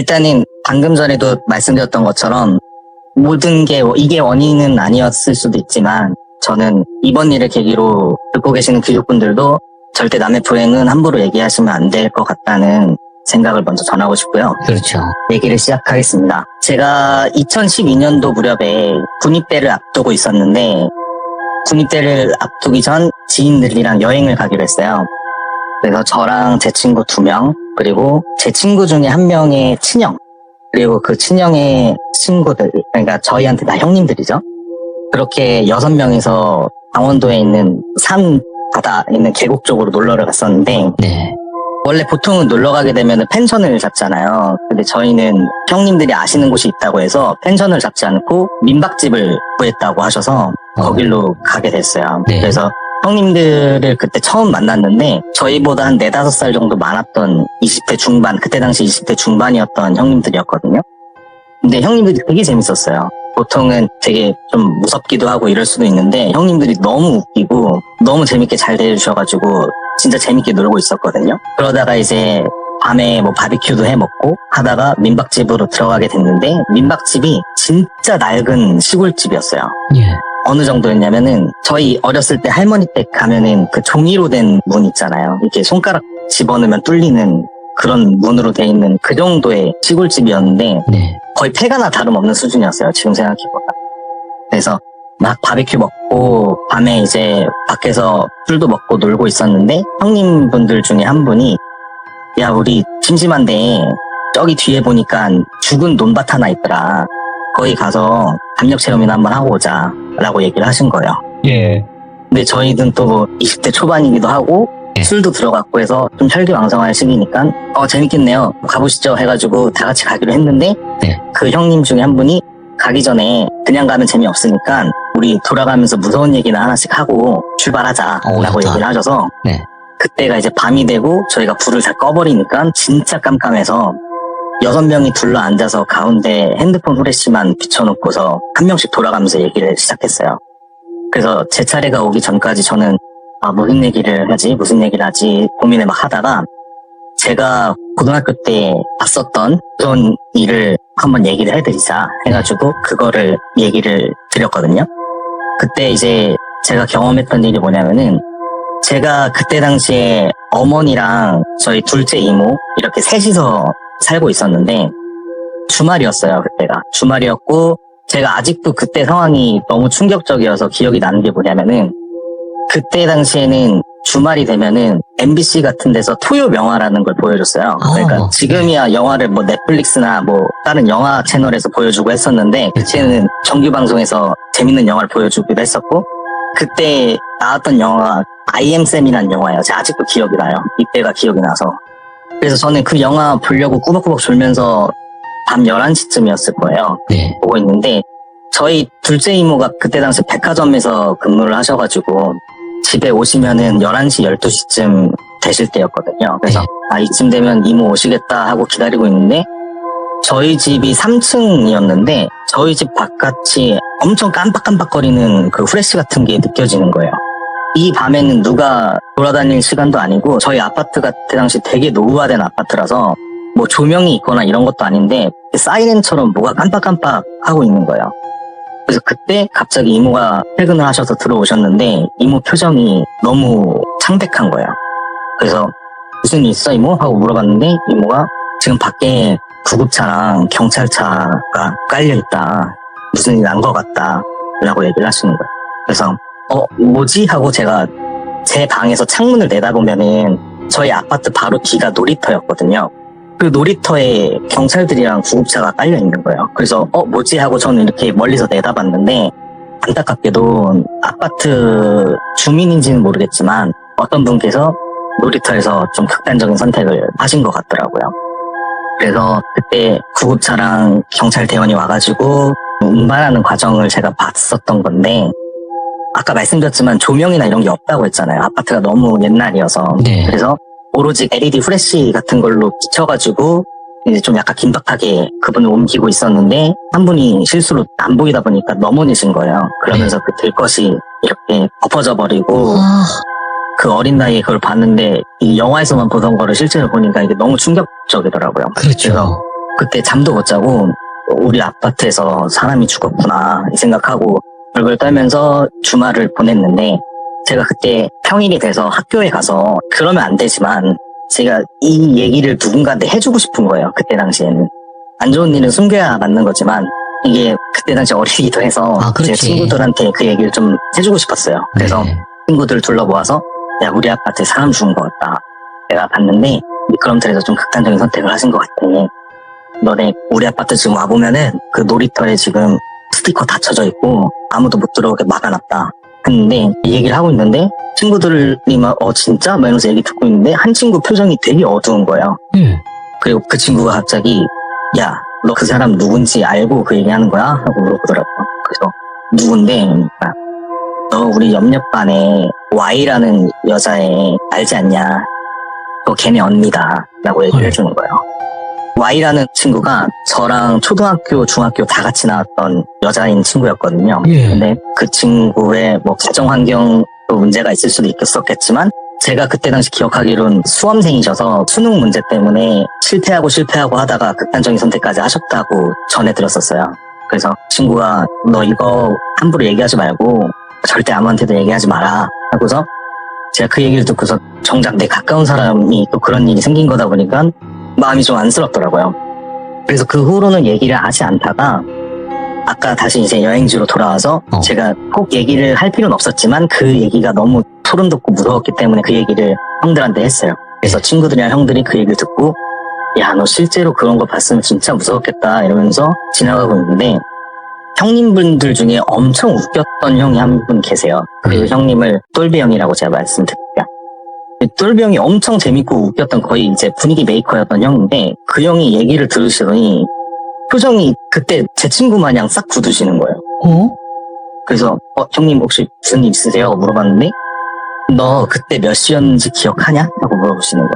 일단은 방금 전에도 말씀드렸던 것처럼 모든 게 이게 원인은 아니었을 수도 있지만 저는 이번 일을 계기로 듣고 계시는 귀족분들도 절대 남의 불행은 함부로 얘기하시면 안 될 것 같다는 생각을 먼저 전하고 싶고요. 그렇죠. 얘기를 시작하겠습니다. 제가 2012년도 무렵에 군입대를 앞두고 있었는데 군입대를 앞두기 전 지인들이랑 여행을 가기로 했어요. 그래서 저랑 제 친구 2명 그리고 제 친구 중에 1명의 친형 그리고 그 친형의 친구들 그러니까 저희한테 다 형님들이죠. 그렇게 6명이서 강원도에 있는 산 바다 있는 계곡 쪽으로 놀러를 갔었는데 네. 원래 보통은 놀러 가게 되면 펜션을 잡잖아요. 근데 저희는 형님들이 아시는 곳이 있다고 해서 펜션을 잡지 않고 민박집을 구했다고 하셔서 거길로 가게 됐어요. 네. 그래서 형님들을 그때 처음 만났는데 저희보다 한 4, 5살 정도 많았던 20대 중반, 그때 당시 20대 중반이었던 형님들이었거든요. 근데 형님들이 되게 재밌었어요. 보통은 되게 좀 무섭기도 하고 이럴 수도 있는데 형님들이 너무 웃기고 너무 재밌게 잘 대해주셔가지고 진짜 재밌게 놀고 있었거든요. 그러다가 이제 밤에 뭐 바비큐도 해 먹고 하다가 민박집으로 들어가게 됐는데 민박집이 진짜 낡은 시골집이었어요. 예. 어느 정도였냐면은 저희 어렸을 때 할머니 댁 가면은 그 종이로 된 문 있잖아요. 이렇게 손가락 집어넣으면 뚫리는 그런 문으로 돼 있는 그 정도의 시골집이었는데 네. 거의 폐가나 다름없는 수준이었어요. 지금 생각해보면. 그래서 막 바비큐 먹고 밤에 이제 밖에서 술도 먹고 놀고 있었는데 형님분들 중에 한 분이 야 우리 심심한데 저기 뒤에 보니까 죽은 논밭 하나 있더라. 거기 가서 담력 체험이나 한번 하고 오자 라고 얘기를 하신 거예요. 예. 근데 저희는 또 20대 초반이기도 하고 네. 술도 들어갔고 해서 좀 혈기왕성할 시기니까 재밌겠네요. 가보시죠 해가지고 다 같이 가기로 했는데 네. 그 형님 중에 한 분이 가기 전에 그냥 가면 재미없으니까 우리 돌아가면서 무서운 얘기나 하나씩 하고 출발하자 라고 좋다. 얘기를 하셔서 네. 그때가 이제 밤이 되고 저희가 불을 다 꺼버리니까 진짜 깜깜해서 6명이 둘러 앉아서 가운데 핸드폰 후레쉬만 비춰놓고서 한 명씩 돌아가면서 얘기를 시작했어요. 그래서 제 차례가 오기 전까지 저는 무슨 얘기를 하지 고민을 막 하다가 제가 고등학교 때 봤었던 그런 일을 한번 얘기를 해드리자 해가지고 그거를 얘기를 드렸거든요. 그때 이제 제가 경험했던 일이 뭐냐면은 제가 그때 당시에 어머니랑 저희 둘째 이모 이렇게 셋이서 살고 있었는데 주말이었어요. 그때가 주말이었고 제가 아직도 그때 상황이 너무 충격적이어서 기억이 나는 게 뭐냐면은 그때 당시에는 주말이 되면은 MBC 같은 데서 토요 명화라는 걸 보여줬어요. 그러니까 지금이야 영화를 뭐 넷플릭스나 뭐 다른 영화 채널에서 보여주고 했었는데 그때는 정규 방송에서 재밌는 영화를 보여주기도 했었고 그때 나왔던 영화가 I am Sam이라는 영화예요. 제가 아직도 기억이 나요. 이때가 기억이 나서. 그래서 저는 그 영화 보려고 꾸벅꾸벅 졸면서 밤 11시쯤이었을 거예요. 네. 보고 있는데 저희 둘째 이모가 그때 당시 백화점에서 근무를 하셔가지고 집에 오시면은 11시, 12시쯤 되실 때였거든요. 그래서 이쯤 되면 이모 오시겠다 하고 기다리고 있는데 저희 집이 3층이었는데 저희 집 바깥이 엄청 깜빡깜빡거리는 그 후레쉬 같은 게 느껴지는 거예요. 이 밤에는 누가 돌아다닐 시간도 아니고 저희 아파트가 그때 당시 되게 노후화된 아파트라서 뭐 조명이 있거나 이런 것도 아닌데 사이렌처럼 뭐가 깜빡깜빡 하고 있는 거예요. 그래서 그때 갑자기 이모가 퇴근을 하셔서 들어오셨는데 이모 표정이 너무 창백한 거예요. 그래서 무슨 일 있어 이모? 하고 물어봤는데 이모가 지금 밖에 구급차랑 경찰차가 깔려있다. 무슨 일 난 것 같다. 라고 얘기를 하시는 거예요. 그래서 뭐지? 하고 제가 제 방에서 창문을 내다보면은 저희 아파트 바로 뒤가 놀이터였거든요. 그 놀이터에 경찰들이랑 구급차가 깔려 있는 거예요. 그래서 뭐지? 하고 저는 이렇게 멀리서 내다봤는데 안타깝게도 아파트 주민인지는 모르겠지만 어떤 분께서 놀이터에서 좀 극단적인 선택을 하신 것 같더라고요. 그래서 그때 구급차랑 경찰 대원이 와가지고 운반하는 과정을 제가 봤었던 건데 아까 말씀드렸지만 조명이나 이런 게 없다고 했잖아요. 아파트가 너무 옛날이어서. 네. 그래서 오로지 LED 후레쉬 같은 걸로 비춰가지고 이제 좀 약간 긴박하게 그분을 옮기고 있었는데 한 분이 실수로 안 보이다 보니까 넘어지신 거예요. 그러면서 그 들것이 이렇게 엎어져 버리고 그 어린 나이에 그걸 봤는데 이 영화에서만 보던 거를 실제로 보니까 이게 너무 충격적이더라고요. 그렇죠. 그래서 그때 잠도 못 자고 우리 아파트에서 사람이 죽었구나 이 생각하고 벌벌 떨면서 주말을 보냈는데 제가 그때 평일이 돼서 학교에 가서 그러면 안 되지만 제가 이 얘기를 누군가한테 해주고 싶은 거예요. 그때 당시에는. 안 좋은 일은 숨겨야 맞는 거지만 이게 그때 당시 어리기도 해서 제 친구들한테 그 얘기를 좀 해주고 싶었어요. 그래서 친구들 둘러 모아서 야 우리 아파트에 사람 죽은 것 같다. 내가 봤는데 미끄럼틀에서 좀 극단적인 선택을 하신 것 같아. 너네 우리 아파트 지금 와보면은 그 놀이터에 지금 스티커 다 쳐져 있고 아무도 못 들어오게 막아놨다. 근데 이 얘기를 하고 있는데 친구들이 막 진짜? 막 이러면서 얘기 듣고 있는데 한 친구 표정이 되게 어두운 거예요. 그리고 그 친구가 갑자기 야 너 그 사람 누군지 알고 그 얘기하는 거야? 하고 물어보더라고요. 그래서 누군데? 그러니까 너 우리 옆옆반에 Y라는 여자애 알지 않냐? 너 걔네 언니다 라고 얘기를 해주는 거예요. Y라는 친구가 저랑 초등학교, 중학교 다 같이 나왔던 여자인 친구였거든요. 근데 그 친구의 뭐 가정 환경도 문제가 있을 수도 있었겠지만 제가 그때 당시 기억하기로는 수험생이셔서 수능 문제 때문에 실패하고 하다가 극단적인 선택까지 하셨다고 전해들었었어요. 그래서 친구가 너 이거 함부로 얘기하지 말고 절대 아무한테도 얘기하지 마라 하고서 제가 그 얘기를 듣고서 정작 내 가까운 사람이 또 그런 일이 생긴 거다 보니까 마음이 좀 안쓰럽더라고요. 그래서 그 후로는 얘기를 하지 않다가 아까 다시 이제 여행지로 돌아와서 제가 꼭 얘기를 할 필요는 없었지만 그 얘기가 너무 소름 돋고 무서웠기 때문에 그 얘기를 형들한테 했어요. 그래서 친구들이랑 형들이 그 얘기를 듣고 야, 너 실제로 그런 거 봤으면 진짜 무서웠겠다 이러면서 지나가고 있는데 형님분들 중에 엄청 웃겼던 형이 한 분 계세요. 그 형님을 똘비 형이라고 제가 말씀드릴게요. 똘비 형이 엄청 재밌고 웃겼던 거의 이제 분위기 메이커였던 형인데 그 형이 얘기를 들으시더니 표정이 그때 제 친구 마냥 싹 굳으시는 거예요. 그래서 형님 혹시 무슨 일 있으세요? 물어봤는데 너 그때 몇 시였는지 기억하냐? 라고 물어보시는 거예요.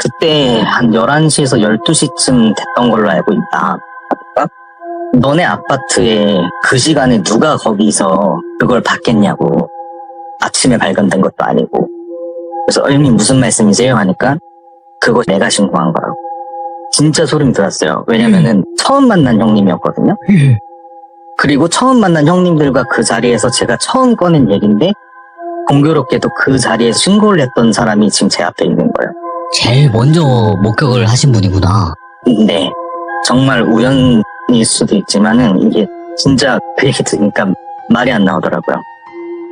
그때 한 11시에서 12시쯤 됐던 걸로 알고 있다. 너네 아파트에 그 시간에 누가 거기서 그걸 봤겠냐고. 아침에 발견된 것도 아니고. 그래서 형님 무슨 말씀이세요? 하니까 그거 내가 신고한 거라고. 진짜 소름 돋았어요. 왜냐면은 처음 만난 형님이었거든요. 그리고 처음 만난 형님들과 그 자리에서 제가 처음 꺼낸 얘기인데 공교롭게도 그 자리에서 신고를 했던 사람이 지금 제 앞에 있는 거예요. 제일 먼저 목격을 하신 분이구나. 네. 정말 우연일 수도 있지만은 이게 진짜 그 얘기 들으니까 말이 안 나오더라고요.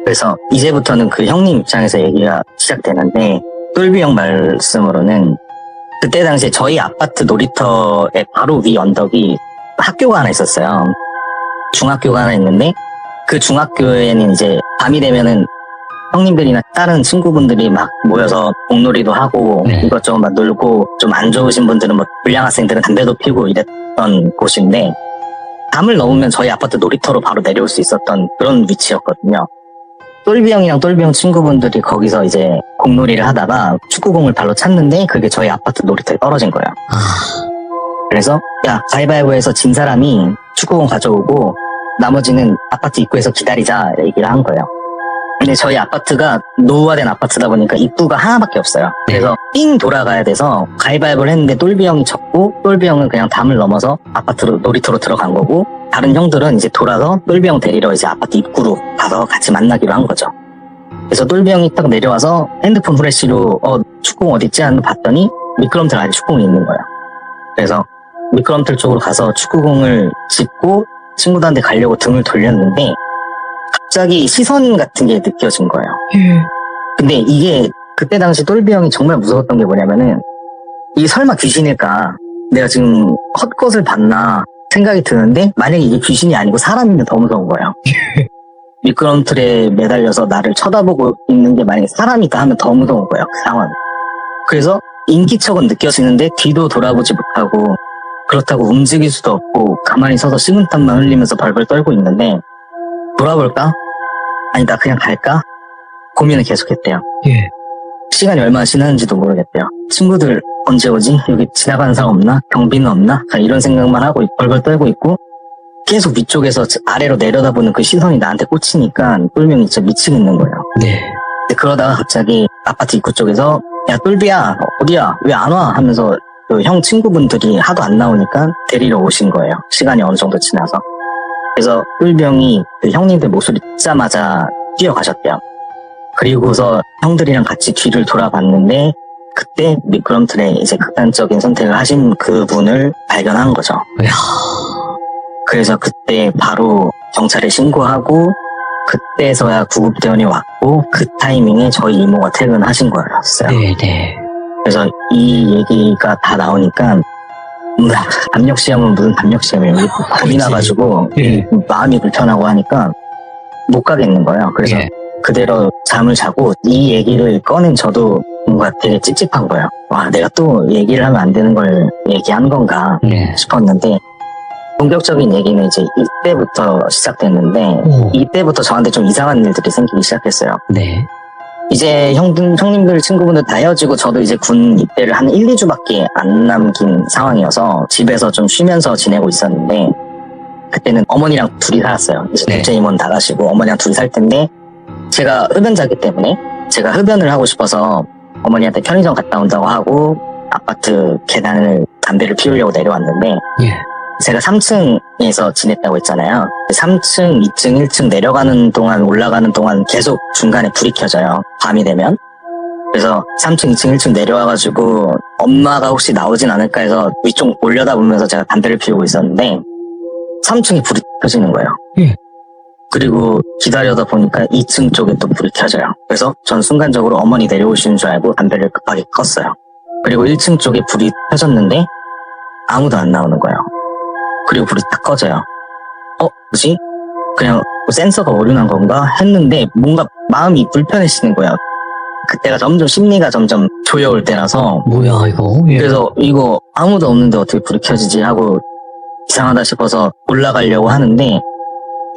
그래서 이제부터는 그 형님 입장에서 얘기가 시작되는데 똘비 형 말씀으로는 그때 당시에 저희 아파트 놀이터의 바로 위 언덕이 학교가 하나 있었어요. 중학교가 하나 있는데 그 중학교에는 이제 밤이 되면은 형님들이나 다른 친구분들이 막 모여서 공놀이도 하고 이것저것 막 놀고 좀 안 좋으신 분들은 뭐 불량 학생들은 담배도 피우고 이랬던 곳인데 밤을 넘으면 저희 아파트 놀이터로 바로 내려올 수 있었던 그런 위치였거든요. 똘비 형이랑 똘비 형 친구분들이 거기서 이제 공놀이를 하다가 축구공을 발로 찼는데 그게 저희 아파트 놀이터에 떨어진 거예요. 그래서 야 가위바위보에서 진 사람이 축구공 가져오고 나머지는 아파트 입구에서 기다리자 얘기를 한 거예요. 근데 저희 아파트가 노후화된 아파트다 보니까 입구가 하나밖에 없어요. 그래서 삥 돌아가야 돼서 가위바위보를 했는데 똘비 형이 졌고 똘비 형은 그냥 담을 넘어서 아파트로 놀이터로 들어간 거고 다른 형들은 이제 돌아서 똘비 형 데리러 이제 아파트 입구로 가서 같이 만나기로 한 거죠. 그래서 똘비 형이 딱 내려와서 핸드폰 후레쉬로 축구공 어딨지? 하는 봤더니 미끄럼틀 안에 축구공이 있는 거예요. 그래서 미끄럼틀 쪽으로 가서 축구공을 짚고 친구들한테 가려고 등을 돌렸는데 갑자기 시선 같은 게 느껴진 거예요. 근데 이게 그때 당시 똘비 형이 정말 무서웠던 게 뭐냐면은 이게 설마 귀신일까? 내가 지금 헛것을 봤나 생각이 드는데 만약에 이게 귀신이 아니고 사람이면 더 무서운 거예요. 미끄럼틀에 매달려서 나를 쳐다보고 있는 게 만약에 사람이다 하면 더 무서운 거예요. 그 상황. 그래서 인기척은 느껴지는데 뒤도 돌아보지 못하고 그렇다고 움직일 수도 없고 가만히 서서 식은땀만 흘리면서 벌벌 떨고 있는데 돌아볼까? 아니 나 그냥 갈까? 고민을 계속했대요. 시간이 얼마나 지났는지도 모르겠대요. 친구들 언제 오지? 여기 지나가는 사람 없나? 경비는 없나? 이런 생각만 하고 벌벌 떨고 있고 계속 위쪽에서 아래로 내려다보는 그 시선이 나한테 꽂히니까 똘명이 진짜 미치겠는 거예요. 근데 그러다가 갑자기 아파트 입구 쪽에서 야 똘비야 어디야? 왜 안 와? 하면서 그 그 형 친구분들이 하도 안 나오니까 데리러 오신 거예요. 시간이 어느 정도 지나서. 그래서 꿀병이 그 형님들 모습을 듣자마자 뛰어가셨대요. 그리고서 형들이랑 같이 뒤를 돌아봤는데 그때 미끄럼틀에 이제 극단적인 선택을 하신 그분을 발견한 거죠. 이야. 그래서 그때 바로 경찰에 신고하고 그때서야 구급대원이 왔고 그 타이밍에 저희 이모가 퇴근하신 거였어요. 네네. 그래서 이 얘기가 다 나오니까 담력시험은 무슨 담력시험이에요. 겁이 나가지고 예. 마음이 불편하고 하니까 못 가겠는 거예요. 그래서 예. 그대로 잠을 자고 이 얘기를 꺼낸 저도 뭔가 되게 찝찝한 거예요. 와, 내가 또 얘기를 하면 안 되는 걸 얘기한 건가 네. 싶었는데 본격적인 얘기는 이제 이때부터 시작됐는데 오. 이때부터 저한테 좀 이상한 일들이 생기기 시작했어요. 네. 이제 형님들 친구분들 다 헤어지고 저도 이제 군 입대를 한 1, 2주밖에 안 남긴 상황이어서 집에서 좀 쉬면서 지내고 있었는데 그때는 어머니랑 둘이 살았어요. 이제 네. 둘째 이모는 나가시고 어머니랑 둘이 살 텐데 제가 흡연자기 때문에 제가 흡연을 하고 싶어서 어머니한테 편의점 갔다 온다고 하고 아파트 계단을 담배를 피우려고 내려왔는데 예. 제가 3층에서 지냈다고 했잖아요. 3층, 2층, 1층 내려가는 동안 올라가는 동안 계속 중간에 불이 켜져요. 밤이 되면. 그래서 3층, 2층, 1층 내려와가지고 엄마가 혹시 나오진 않을까 해서 위쪽 올려다보면서 제가 담배를 피우고 있었는데 3층에 불이 켜지는 거예요. 예. 그리고 기다려다 보니까 2층 쪽에 또 불이 켜져요. 그래서 전 순간적으로 어머니 내려오시는 줄 알고 담배를 급하게 껐어요. 그리고 1층 쪽에 불이 켜졌는데 아무도 안 나오는 거예요. 그리고 불이 딱 꺼져요. 뭐지? 그냥 센서가 오류난 건가 했는데 뭔가 마음이 불편해지는 거예요. 그때가 점점 심리가 점점 조여올 때라서 뭐야 이거? 예. 그래서 이거 아무도 없는데 어떻게 불이 켜지지 하고 이상하다 싶어서 올라가려고 하는데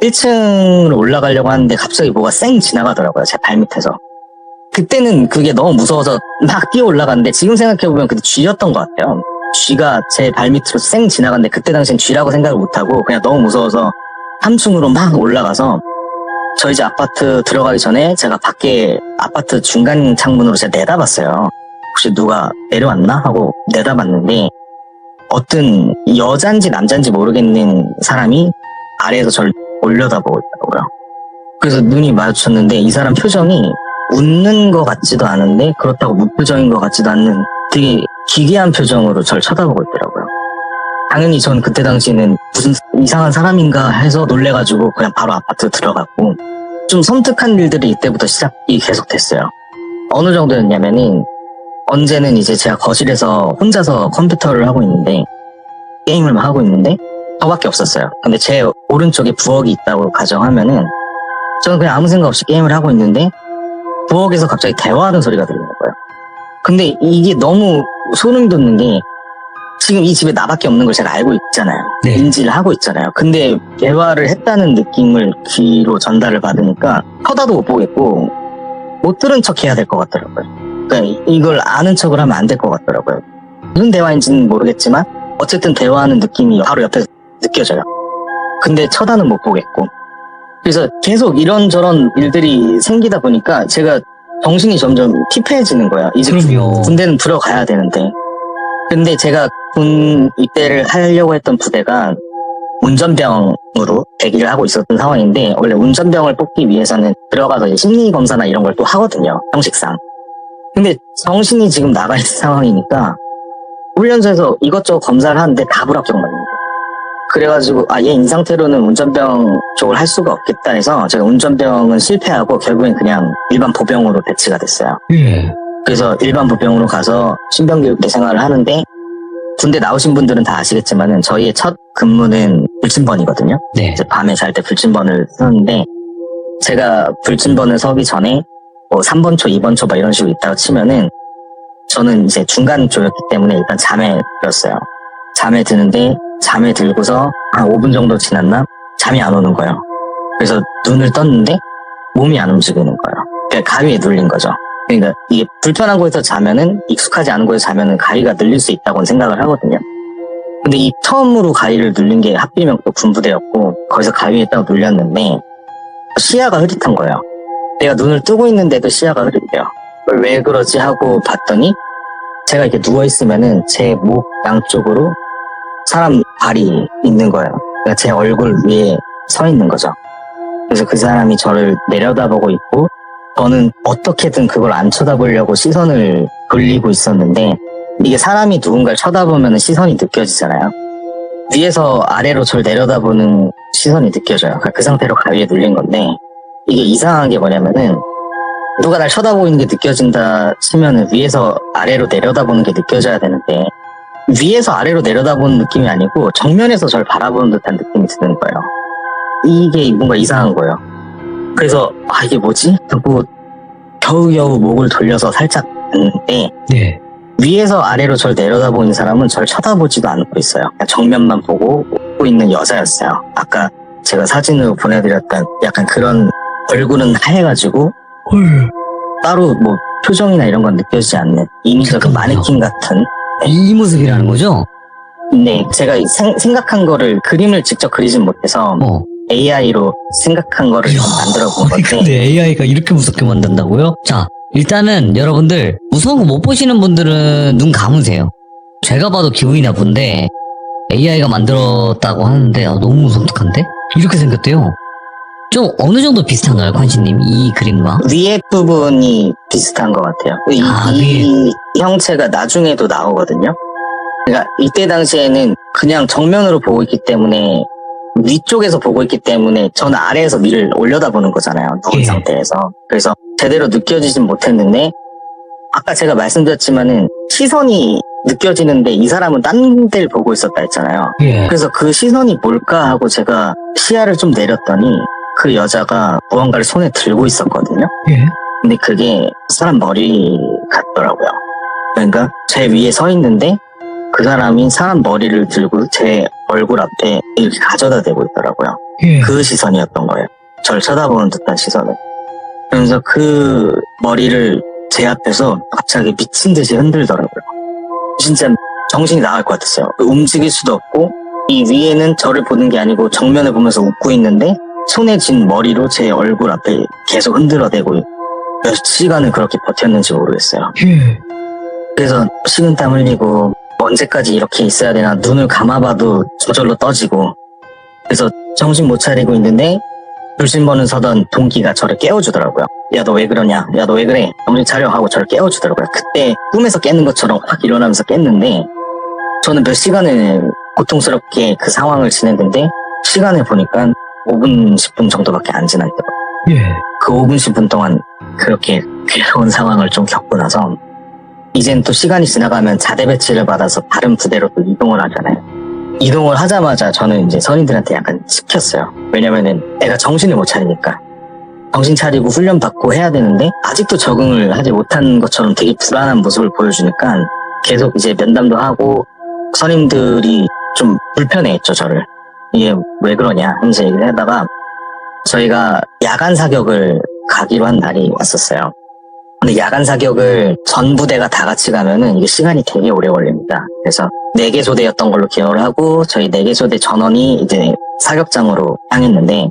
1층으로 올라가려고 하는데 갑자기 뭐가 쌩 지나가더라고요. 제 발밑에서. 그때는 그게 너무 무서워서 막 뛰어 올라갔는데 지금 생각해보면 그때 쥐였던 것 같아요. 쥐가 제 발밑으로 쌩 지나갔는데 그때 당시엔 쥐라고 생각을 못하고 그냥 너무 무서워서 3층으로 막 올라가서 저희 집 아파트 들어가기 전에 제가 밖에 아파트 중간 창문으로 제가 내다봤어요. 혹시 누가 내려왔나 하고 내다봤는데 어떤 여잔지 남잔지 모르겠는 사람이 아래에서 저를 올려다보고 있더라고요. 그래서 눈이 마주쳤는데 이 사람 표정이 웃는 것 같지도 않은데 그렇다고 무표정인 것 같지도 않는 되게 기괴한 표정으로 저를 쳐다보고 있더라고요. 당연히 전 그때 당시에는 무슨 이상한 사람인가 해서 놀래가지고 그냥 바로 아파트 들어갔고 좀 섬뜩한 일들이 이때부터 시작이 계속됐어요. 어느 정도였냐면은 언제는 이제 제가 거실에서 혼자서 컴퓨터를 하고 있는데 게임을 막 하고 있는데 저밖에 없었어요. 근데 제 오른쪽에 부엌이 있다고 가정하면은 저는 그냥 아무 생각 없이 게임을 하고 있는데 부엌에서 갑자기 대화하는 소리가 들리는 거예요. 근데 이게 너무 소름 돋는 게 지금 이 집에 나밖에 없는 걸 제가 알고 있잖아요. 네. 인지를 하고 있잖아요. 근데 대화를 했다는 느낌을 귀로 전달을 받으니까 쳐다도 못 보겠고 못 들은 척 해야 될 것 같더라고요. 그러니까 이걸 아는 척을 하면 안 될 것 같더라고요. 무슨 대화인지는 모르겠지만 어쨌든 대화하는 느낌이 바로 옆에서 느껴져요. 근데 쳐다는 못 보겠고 그래서 계속 이런저런 일들이 생기다 보니까 제가 정신이 점점 피폐해지는 거예요. 이제 그럼요. 군대는 들어가야 되는데. 근데 제가 군 입대를 하려고 했던 부대가 운전병으로 대기를 하고 있었던 상황인데 원래 운전병을 뽑기 위해서는 들어가서 이제 심리검사나 이런 걸 또 하거든요. 형식상. 근데 정신이 지금 나가 있는 상황이니까 훈련소에서 이것저것 검사를 하는데 다 불합격 맞는 거예요. 그래가지고 얘 이 상태로는 운전병 쪽을 할 수가 없겠다 해서 제가 운전병은 실패하고 결국엔 그냥 일반 보병으로 배치가 됐어요. 예. 그래서 일반 보병으로 가서 신병교육대 생활을 하는데 군대 나오신 분들은 다 아시겠지만은 저희의 첫 근무는 불침번이거든요. 네. 이제 밤에 잘 때 불침번을 쓰는데 제가 불침번을 서기 전에 뭐 3번 초, 2번 초 막 이런 식으로 있다고 치면은 저는 이제 중간 조였기 때문에 일단 잠에 들었어요. 잠에 드는데 잠에 들고서 한 5분 정도 지났나? 잠이 안 오는 거예요. 그래서 눈을 떴는데 몸이 안 움직이는 거예요. 그러니까 가위에 눌린 거죠. 그러니까 이게 불편한 곳에서 자면은 익숙하지 않은 곳에서 자면은 가위가 눌릴 수 있다고 생각을 하거든요. 근데 이 처음으로 가위를 눌린 게 하필이면 또 군부대였고 거기서 가위에 딱 눌렸는데 시야가 흐릿한 거예요. 내가 눈을 뜨고 있는데도 시야가 흐릿해요. 왜 그러지 하고 봤더니 제가 이렇게 누워있으면은 제 목 양쪽으로 사람 발이 있는 거예요. 그러니까 제 얼굴 위에 서 있는 거죠. 그래서 그 사람이 저를 내려다보고 있고 저는 어떻게든 그걸 안 쳐다보려고 시선을 돌리고 있었는데 이게 사람이 누군가를 쳐다보면 시선이 느껴지잖아요. 위에서 아래로 저를 내려다보는 시선이 느껴져요. 그러니까 그 상태로 가위에 눌린 건데 이게 이상한 게 뭐냐면은 누가 날 쳐다보는 게 느껴진다 치면은 위에서 아래로 내려다보는 게 느껴져야 되는데 위에서 아래로 내려다보는 느낌이 아니고 정면에서 저를 바라보는 듯한 느낌이 드는 거예요. 이게 뭔가 이상한 거예요. 그래서 이게 뭐지? 하고 겨우겨우 목을 돌려서 살짝 봤는데 네. 위에서 아래로 저를 내려다보는 사람은 저를 쳐다보지도 않고 있어요. 그냥 정면만 보고 웃고 있는 여자였어요. 아까 제가 사진으로 보내드렸던 약간 그런 얼굴은 하얘가지고 따로 뭐 표정이나 이런 건 느껴지지 않는 이미지가 그 마네킹 같은. 이 모습이라는 거죠? 네, 제가 생각한 거를 그림을 직접 그리진 못해서 AI로 생각한 거를 만들어 본 건데. 근데 AI가 이렇게 무섭게 만든다고요? 자, 일단은 여러분들 무서운 거 못 보시는 분들은 눈 감으세요. 제가 봐도 기분이 나쁜데 AI가 만들었다고 하는데 너무 무섭득한데? 이렇게 생겼대요. 좀 어느 정도 비슷한가요, 관시님? 이 그림과? 위에 부분이 비슷한 것 같아요. 이 형체가 나중에도 나오거든요. 그러니까 이때 당시에는 그냥 정면으로 보고 있기 때문에 위쪽에서 보고 있기 때문에 저는 아래에서 위를 올려다보는 거잖아요. 누운 상태에서. 그래서 제대로 느껴지진 못했는데 아까 제가 말씀드렸지만은 시선이 느껴지는데 이 사람은 딴 데를 보고 있었다 했잖아요. 그래서 그 시선이 뭘까 하고 제가 시야를 좀 내렸더니 그 여자가 무언가를 손에 들고 있었거든요. 근데 그게 사람 머리 같더라고요. 그러니까 제 위에 서 있는데 그 사람이 사람 머리를 들고 제 얼굴 앞에 이렇게 가져다 대고 있더라고요. 그 시선이었던 거예요. 저를 쳐다보는 듯한 시선을. 그러면서 그 머리를 제 앞에서 갑자기 미친 듯이 흔들더라고요. 진짜 정신이 나갈 것 같았어요. 움직일 수도 없고 이 위에는 저를 보는 게 아니고 정면을 보면서 웃고 있는데 손에 쥔 머리로 제 얼굴 앞에 계속 흔들어대고 몇 시간을 그렇게 버텼는지 모르겠어요. 그래서 식은땀 흘리고 언제까지 이렇게 있어야 되나 눈을 감아봐도 저절로 떠지고 그래서 정신 못 차리고 있는데 불신번은 서던 동기가 저를 깨워주더라고요. 야, 너 왜 그러냐? 야, 너 왜 그래? 정신 차려 하고 저를 깨워주더라고요. 그때 꿈에서 깨는 것처럼 확 일어나면서 깼는데 저는 몇 시간을 고통스럽게 그 상황을 지냈는데 시간을 보니까 5분, 10분 정도밖에 안 지났더라고요. 그 5분, 10분 동안 그렇게 괴로운 상황을 좀 겪고 나서 이젠 또 시간이 지나가면 자대 배치를 받아서 다른 부대로 또 이동을 하잖아요. 이동을 하자마자 저는 이제 선임들한테 약간 시켰어요. 왜냐면은 애가 정신을 못 차리니까. 정신 차리고 훈련 받고 해야 되는데 아직도 적응을 하지 못한 것처럼 되게 불안한 모습을 보여주니까 계속 이제 면담도 하고 선임들이 좀 불편해했죠, 저를. 이게 왜 그러냐 하면서 얘기를 하다가 저희가 야간 사격을 가기로 한 날이 왔었어요. 근데 야간 사격을 전 부대가 다 같이 가면은 이게 시간이 되게 오래 걸립니다. 그래서 4개 소대였던 걸로 기억을 하고 저희 4개 소대 전원이 이제 사격장으로 향했는데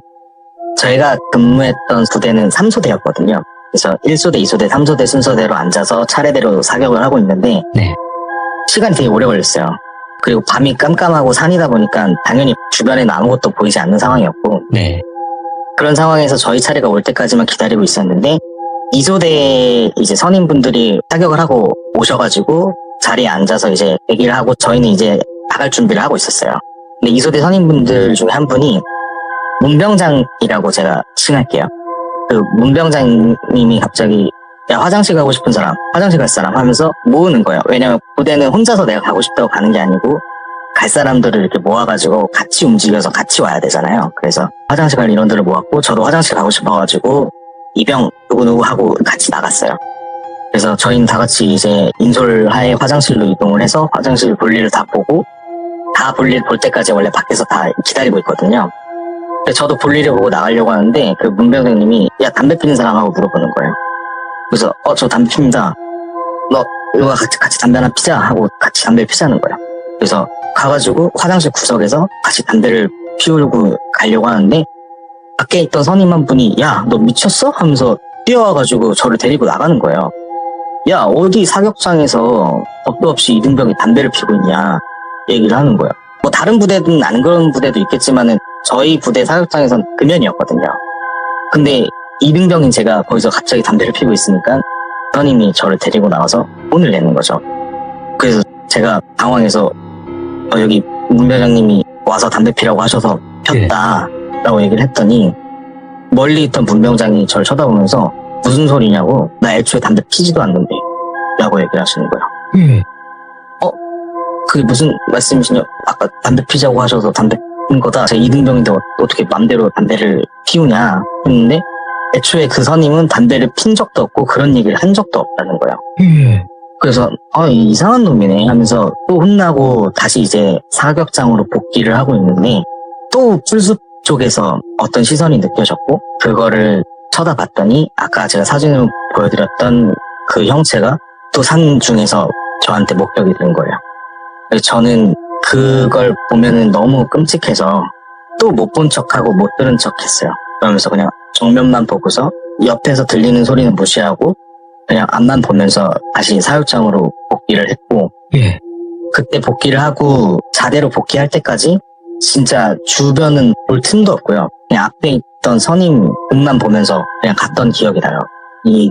저희가 근무했던 부대는 3소대였거든요. 그래서 1소대, 2소대, 3소대 순서대로 앉아서 차례대로 사격을 하고 있는데 시간이 되게 오래 걸렸어요. 그리고 밤이 깜깜하고 산이다 보니까 당연히 주변에는 아무것도 보이지 않는 상황이었고 그런 상황에서 저희 차례가 올 때까지만 기다리고 있었는데 2소대 이제 선임분들이 사격을 하고 오셔가지고 자리에 앉아서 이제 얘기를 하고 저희는 이제 나갈 준비를 하고 있었어요. 근데 2소대 선임분들 중에 한 분이 문병장이라고 제가 칭할게요. 그 문병장님이 갑자기 야, 화장실 가고 싶은 사람, 화장실 갈 사람 하면서 모으는 거예요. 왜냐면 부대는 혼자서 내가 가고 싶다고 가는 게 아니고 갈 사람들을 이렇게 모아가지고 같이 움직여서 같이 와야 되잖아요. 그래서 화장실 갈 인원들을 모았고 저도 화장실 가고 싶어가지고 이병 누구누구 하고 같이 나갔어요. 그래서 저희는 다 같이 이제 인솔하에 화장실로 이동을 해서 화장실 볼일을 다 보고 다 볼일 볼 때까지 원래 밖에서 다 기다리고 있거든요. 저도 볼일을 보고 나가려고 하는데 그 문병장님이 야, 담배 피는 사람하고 물어보는 거예요. 그래서 저 담배 핍니다. 너 이거 같이 담배 하나 피자 하고 같이 담배를 피자는 거예요. 그래서 가가지고 화장실 구석에서 같이 담배를 피우려고 가려고 하는데 밖에 있던 선임 한 분이 야, 너 미쳤어? 하면서 뛰어와가지고 저를 데리고 나가는 거예요. 야, 어디 사격장에서 법도 없이 이등병이 담배를 피고 있냐 얘기를 하는 거예요. 뭐 다른 부대는 안 그런 부대도 있겠지만은 저희 부대 사격장에선 금연이었거든요. 근데 이등병인 제가 거기서 갑자기 담배를 피고 있으니까 선임이 저를 데리고 나와서 혼을 내는 거죠. 그래서 제가 당황해서 여기 문병장님이 와서 담배 피라고 하셔서 폈다라고 얘기를 했더니 멀리 있던 문병장이 저를 쳐다보면서 무슨 소리냐고, 나 애초에 담배 피지도 않는데 라고 얘기를 하시는 거예요. 그게 무슨 말씀이시냐, 아까 담배 피자고 하셔서 담배 핀 거다, 제가 이등병인데 어떻게 맘대로 담배를 피우냐 했는데, 애초에 그 선임은 담배를 핀 적도 없고 그런 얘기를 한 적도 없다는 거예요. 그래서 이상한 놈이네 하면서 또 혼나고 다시 이제 사격장으로 복귀를 하고 있는데, 또 풀숲 쪽에서 어떤 시선이 느껴졌고 그거를 쳐다봤더니 아까 제가 사진을 보여드렸던 그 형체가 또 산 중에서 저한테 목격이 된 거예요. 그래서 저는 그걸 보면은 너무 끔찍해서 또 못 본 척하고 못 들은 척했어요. 그러면서 그냥 정면만 보고서 옆에서 들리는 소리는 무시하고 그냥 앞만 보면서 다시 사육장으로 복귀를 했고, 그때 복귀를 하고 자대로 복귀할 때까지 진짜 주변은 볼 틈도 없고요. 그냥 앞에 있던 선임 등만 보면서 그냥 갔던 기억이 나요.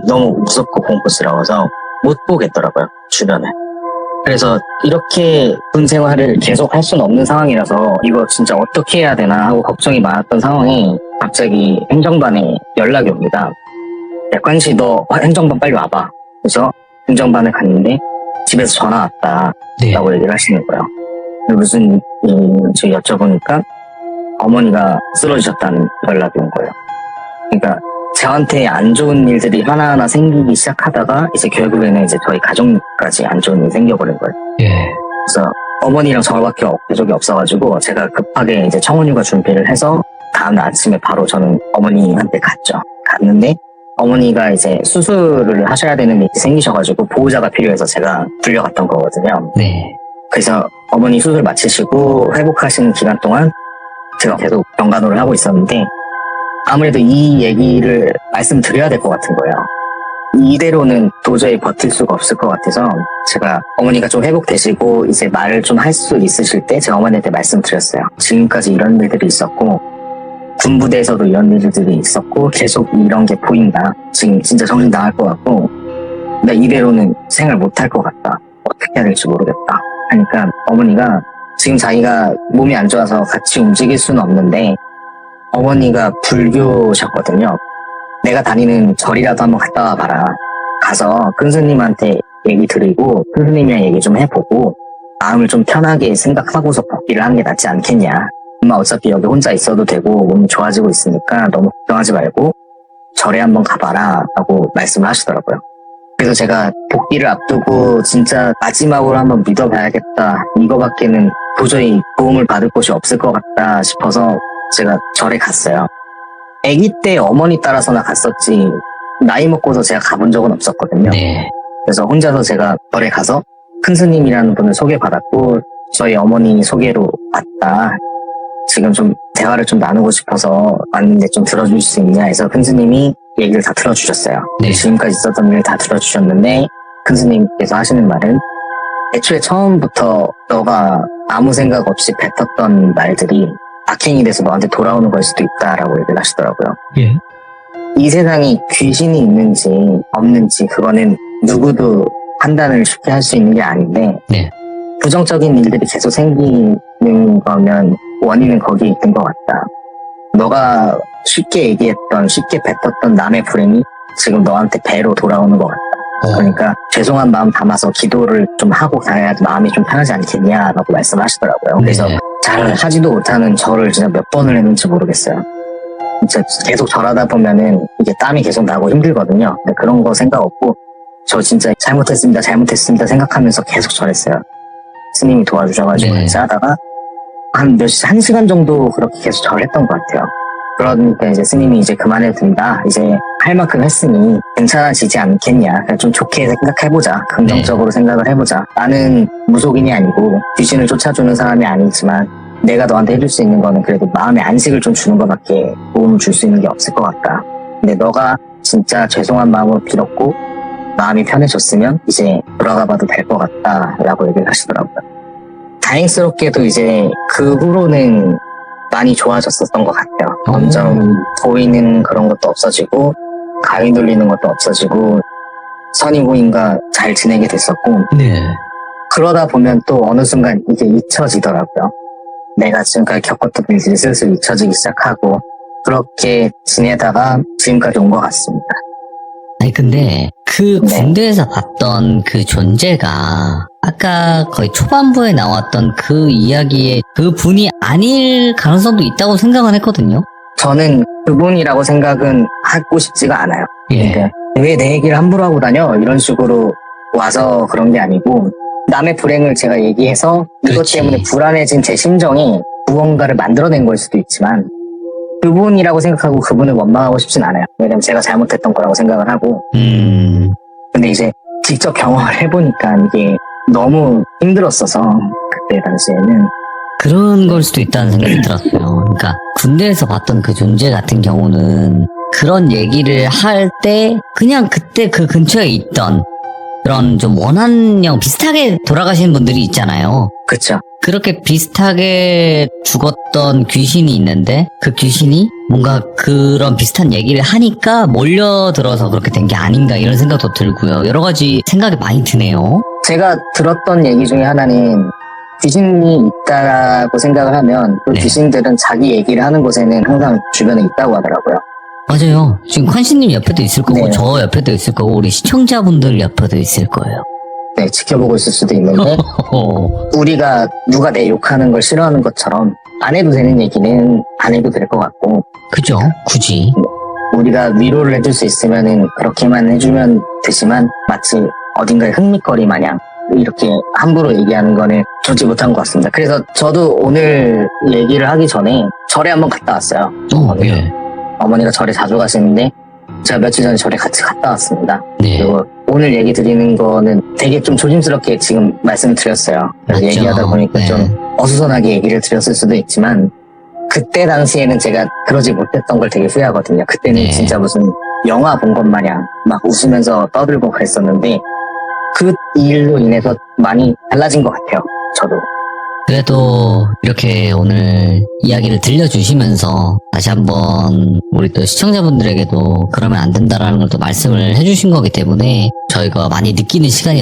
너무 무섭고 공포스러워서 못 보겠더라고요, 주변을. 그래서 이렇게 군 생활을 계속 할 수는 없는 상황이라서 이거 진짜 어떻게 해야 되나 하고 걱정이 많았던 상황에 갑자기 행정반에 연락이 옵니다. 관시 너 행정반 빨리 와봐. 그래서 행정반에 갔는데 집에서 전화 왔다 라고 얘기를 하시는 거예요. 무슨 일인지 여쭤보니까 어머니가 쓰러지셨다는 연락이 온 거예요. 그러니까 저한테 안 좋은 일들이 하나하나 생기기 시작하다가 이제 결국에는 이제 저희 가족까지 안 좋은 일이 생겨버린 거예요. 그래서 어머니랑 저밖에 가족이 없어가지고 제가 급하게 이제 청원휴가 준비를 해서 다음날 아침에 바로 저는 어머니한테 갔죠. 갔는데 어머니가 이제 수술을 하셔야 되는 일이 생기셔가지고 보호자가 필요해서 제가 불려갔던 거거든요. 그래서 어머니 수술 마치시고 회복하시는 기간 동안 제가 계속 병간호를 하고 있었는데 아무래도 이 얘기를 말씀드려야 될 것 같은 거예요. 이대로는 도저히 버틸 수가 없을 것 같아서 제가 어머니가 좀 회복되시고 이제 말을 좀 할 수 있으실 때 제가 어머니한테 말씀드렸어요. 지금까지 이런 일들이 있었고 군부대에서도 이런 일들이 있었고 계속 이런 게 보인다. 지금 진짜 정신 나갈 것 같고 나 이대로는 생활 못할 것 같다. 어떻게 해야 될지 모르겠다. 하니까 어머니가 지금 자기가 몸이 안 좋아서 같이 움직일 수는 없는데 어머니가 불교셨거든요. 내가 다니는 절이라도 한번 갔다 와봐라. 가서 큰 스님한테 얘기 드리고 큰 스님이랑 얘기 좀 해보고 마음을 좀 편하게 생각하고서 복귀를 하는 게 낫지 않겠냐. 엄마 어차피 여기 혼자 있어도 되고 몸이 좋아지고 있으니까 너무 걱정하지 말고 절에 한번 가봐라 라고 말씀을 하시더라고요. 그래서 제가 복귀를 앞두고 진짜 마지막으로 한번 믿어봐야겠다. 이거밖에는 도저히 도움을 받을 곳이 없을 것 같다 싶어서 제가 절에 갔어요. 아기 때 어머니 따라서나 갔었지 나이 먹고서 제가 가본 적은 없었거든요. 그래서 혼자서 제가 절에 가서 큰 스님이라는 분을 소개받았고 저희 어머니 소개로 왔다. 지금 좀 대화를 좀 나누고 싶어서 왔는데 좀 들어줄 수 있냐 해서 큰 스님이 얘기를 다 들어주셨어요. 지금까지 있었던 일을 다 들어주셨는데 큰 스님께서 하시는 말은 애초에 처음부터 너가 아무 생각 없이 뱉었던 말들이 악행이 돼서 너한테 돌아오는 걸 수도 있다라고 얘기를 하시더라고요. 이 세상에 귀신이 있는지 없는지 그거는 누구도 판단을 쉽게 할 수 있는 게 아닌데 부정적인 일들이 계속 생기는 거면 원인은 거기에 있는 것 같다. 너가 쉽게 얘기했던 쉽게 뱉었던 남의 불행이 지금 너한테 배로 돌아오는 것 같다. 그러니까 죄송한 마음 담아서 기도를 좀 하고 가야 마음이 좀 편하지 않겠냐라고 말씀하시더라고요. 그래서 잘 하지도 못하는 절을 진짜 몇 번을 했는지 모르겠어요. 진짜 계속 절하다 보면은 이게 땀이 계속 나고 힘들거든요. 근데 그런 거 생각 없고 저 진짜 잘못했습니다 생각하면서 계속 절했어요. 스님이 도와주셔가지고 같이 하다가 한 시간 정도 그렇게 계속 절했던 것 같아요. 그러니까 이제 스님이 이제 그만해도 된다. 이제 할 만큼 했으니 괜찮아지지 않겠냐. 그냥 좀 좋게 생각해보자. 긍정적으로 생각을 해보자. 나는 무속인이 아니고 귀신을 쫓아주는 사람이 아니지만 내가 너한테 해줄 수 있는 거는 그래도 마음의 안식을 좀 주는 것밖에 도움을 줄 수 있는 게 없을 것 같다. 근데 너가 진짜 죄송한 마음으로 빌었고 마음이 편해졌으면 이제 돌아가봐도 될 것 같다라고 얘기를 하시더라고요. 다행스럽게도 이제 그 후로는 많이 좋아졌었던 것 같아요. 점점 보이는 그런 것도 없어지고 가위 눌리는 것도 없어지고 선임고인과 잘 지내게 됐었고 네. 그러다 보면 또 어느 순간 이게 잊혀지더라고요. 내가 지금까지 겪었던 일들이 슬슬 잊혀지기 시작하고 그렇게 지내다가 지금까지 온 것 같습니다. 아니 근데 그 네. 군대에서 봤던 그 존재가 아까 거의 초반부에 나왔던 그 이야기의 그 분이 아닐 가능성도 있다고 생각은 했거든요. 저는 그분이라고 생각은 하고 싶지가 않아요. 예. 그러니까 왜 내 얘기를 함부로 하고 다녀? 이런 식으로 와서 그런 게 아니고 남의 불행을 제가 얘기해서 이것 그렇지. 때문에 불안해진 제 심정이 무언가를 만들어낸 걸 수도 있지만 그분이라고 생각하고 그분을 원망하고 싶진 않아요. 왜냐면 제가 잘못했던 거라고 생각을 하고 근데 이제 직접 경험을 해보니까 이게 너무 힘들었어서 그때 당시에는 그런 걸 수도 있다는 생각이 들었어요. 그러니까 군대에서 봤던 그 존재 같은 경우는 그런 얘기를 할 때 그냥 그때 그 근처에 있던 그런 좀 원한형 비슷하게 돌아가시는 분들이 있잖아요. 그쵸. 그렇게 비슷하게 죽었던 귀신이 있는데 그 귀신이 뭔가 그런 비슷한 얘기를 하니까 몰려들어서 그렇게 된 게 아닌가 이런 생각도 들고요. 여러 가지 생각이 많이 드네요. 제가 들었던 얘기 중에 하나는 귀신이 있다고 생각을 하면 그 네. 귀신들은 자기 얘기를 하는 곳에는 항상 주변에 있다고 하더라고요. 맞아요. 지금 관씨님 옆에도 있을 거고 네. 저 옆에도 있을 거고 우리 시청자분들 옆에도 있을 거예요. 네, 지켜보고 있을 수도 있는데 우리가 누가 내 욕하는 걸 싫어하는 것처럼 안 해도 되는 얘기는 안 해도 될 것 같고 그죠? 굳이. 우리가 위로를 해줄 수 있으면은 그렇게만 해주면 되지만 마치 어딘가에 흥미거리 마냥 이렇게 함부로 얘기하는 거는 좋지 못한 것 같습니다. 그래서 저도 오늘 얘기를 하기 전에 절에 한번 갔다 왔어요. 예. 어머니가 절에 자주 가시는데 제가 며칠 전에 절에 같이 갔다 왔습니다. 네. 그리고 오늘 얘기 드리는 거는 되게 좀 조심스럽게 지금 말씀을 드렸어요. 그래서 맞죠. 얘기하다 보니까 네. 좀 어수선하게 얘기를 드렸을 수도 있지만 그때 당시에는 제가 그러지 못했던 걸 되게 후회하거든요. 그때는 네. 진짜 무슨 영화 본 것 마냥 막 웃으면서 떠들고 그랬었는데 그 일로 인해서 많이 달라진 것 같아요. 저도. 그래도 이렇게 오늘 이야기를 들려주시면서 다시 한번 우리 또 시청자분들에게도 그러면 안 된다라는 걸 또 말씀을 해주신 거기 때문에 저희가 많이 느끼는 시간이